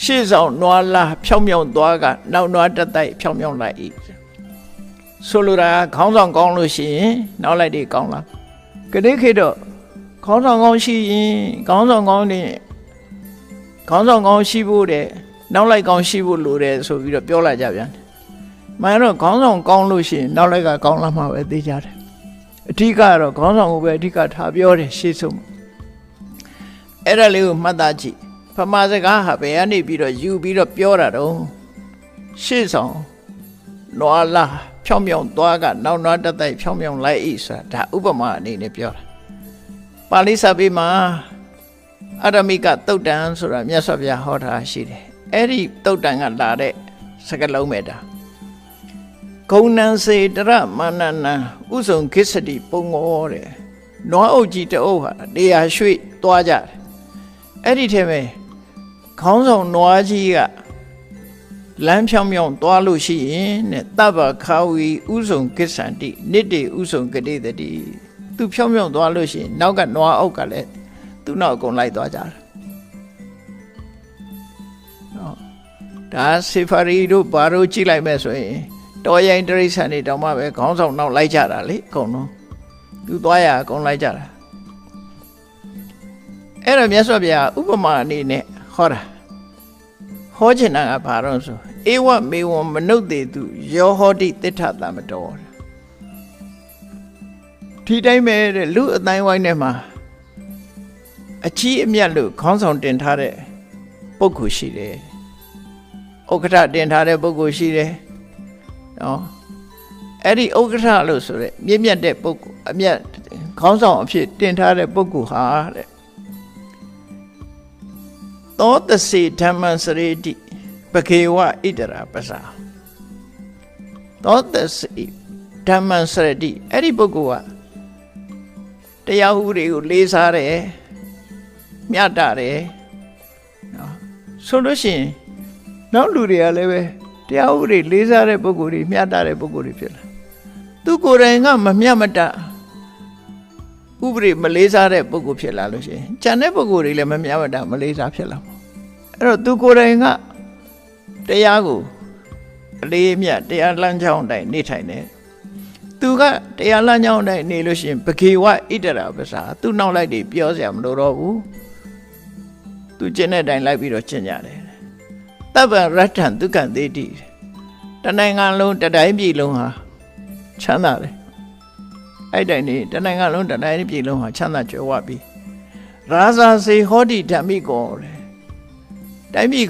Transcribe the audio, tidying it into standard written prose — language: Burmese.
ရှေ့ဆောင်နွားလားဖြောင်းမြောင်းသွားကနောက်နွားတက်တိုက်ဖြောင်းမြောင်းလိုက်၏ဆိုလိုတာခေါင်းဆောင်ကောင်းလို့ရှိရင်နောက်လိုက်တွေကောင်းလားကတိခေတ်တော့ခေါင်းဆောင်ကောင်းရှိရင်ခေါင်းဆောင်ကောင်းနေခေါင်းဆောင်ကောင်းရှိဖို့တဲ့နောက်လိုက်ကောင်းရှိဖို့လိုတယ်ဆိုပြီးတော့ပြောလာကြပြန်တယ်မှန်တော့ခေါင်းဆောင်ကောင်းလို့ရှိရင်နောက်လိုက်ကကောင်းလာမှာပဲသိကြတယ်အဓိကတော့ခေါင်းဆောင်ကိုပဲအဓိကထားပြောတယ်ရှေ့ဆုံးအဲ့ဒါလေးကိုမှတ်သားကြည့်ဖမာစကားဟာဘယ်ကနေပြီးတော့ယူပြီးတော့ပြောတာတော့ရှေ့ဆောင်နွားလားဖြောင်းမြောင်းသွားကနောက်နွားတက်တိုက်ဖြောင်းမြောင်းလိုက်ဤဆိုတာဒါဥပမာအနေနဲ့ပြောတာပါဠိစာပေမှာအရမိကတုတ်တန်ဆိုတာမြတ်စွာဘုရားဟောတာရှိတယ်အဲ့ဒီတုတ်တန်ကလာတဲ့စကားလုံးပဲဒါဂုဏံစေတရမာနနံဥဆုံခိစ္စတိပုံငောတဲ့နွားအုပ်ကြီးတအုပ်ဟာတရားရွှေ့သွားကြတယ်အဲ့ဒီထဲမှာခေါင်းဆောင်နွားကြီးကလမ်းဖြောင်းဖြောင်းသွားလို့ရှိရင်တဲ့တပ္ပခာဝီဥဆုံကိစ္ဆန္တိနိတေဥဆုံကတိတတိသူဖြောင်းဖြောင်းသွားလို့ရှိရင်နောက်ကနွားအုပ်ကလည်းသူ့နောက်အကုန်လိုက်သွားကြတယ်ဒါစေဖာရီတို့ဘာတို့ကြည့်လိုက်မဲ့ဆိုရင်တော်ရိုင်းတရိษံတွေတောင်မှပဲခေါင်းဆောင်နောက်လိုက်ကြတာလေအကုန်လုံးသူသွားရအကုန်လိုက်ကြတာအဲ့တော့မြတ်စွာဘုရားဥပမာအနေနဲ့ဟောတာဟောချင်တာကဘာတော့ဆိုဧဝမေဝံမနုဿေတုယောဟောတိတိဋ္ဌတမတောဒီတိုင်းပဲတဲ့လူအတိုင်းဝိုင်းထဲမှာအကြီးအမြတ်လို့ခေါင်းဆောင်တင်ထားတဲ့ပုဂ္ဂိုလ်ရှိတယ်ဥက္ကဋ္ဌတင်ထားတဲ့ပုဂ္ဂိုလ်ရှိတယ်နော်အဲ့ဒီဥက္ကဋ္ဌလို့ဆိုရဲမြင့်မြတ်တဲ့ပုဂ္ဂိုလ်အမြတ်ခေါင်းဆောင်အဖြစ်တင်ထားတဲ့ပုဂ္ဂိုလ်ဟာတဲ့သောတစေဓမ္မစရေတိပခေဝဣတရာပစာသောတစေဓမ္မစရတိအဲ့ဒီပုဂ္ဂိုလ်ကတရားဥပဒေကိုလေးစားတယ်မြတ်တာတယ်နော်ဆိုလို့ရှိရင်နောက်လူတွေကလည်းပဲတရားဥပဒေလေးစားတဲ့ပုဂ္ဂိုလ်တွေမြတ်တာတဲ့ပုဂ္ဂိုလ်တွေဖြစ်လာသူကိုယ်တိုင်ကမမြတ်မတဥပဒေမလေးစားတဲ့ပုဂ္ဂိုလ်ဖြစ်လာလို့ရှိရင်ကျန်တဲ့ပုဂ္ဂိုလ်တွေလည်းမမြတ်မတမလေးစားဖြစ်လာမှာအဲ့တော့သူကိုယ်တိုင်ကတရားကိုအလေးမြတ်တရားလမ်းကြောင်းတိုင်းနေထိုင်တယ်သူကတရားလမ်းကြောင်းတိုင်းနေလို့ရှိရင်ပခေဝဣတရာပစာသူနောက်လိုက်တွေပြောစရာမလိုတော့ဘူးသူကျင့်တဲ့အတိုင်းလိုက်ပြီးတော့ကျင့်ကြတယ်တပ္ပရတ္ထံဒုက္ခသေတိတနိုင်ငံလုံးတတိုင်းပြည်လုံးဟာချမ်းသာတယ်အဲ့တိုင်းနေတနိုင်ငံလုံးတတိုင်းပြည်လုံးဟာချမ်းသာကြွယ်ဝပြီရာဇာစေဟောတိဓမ္မိကောတဲ့တိုင်းပြည်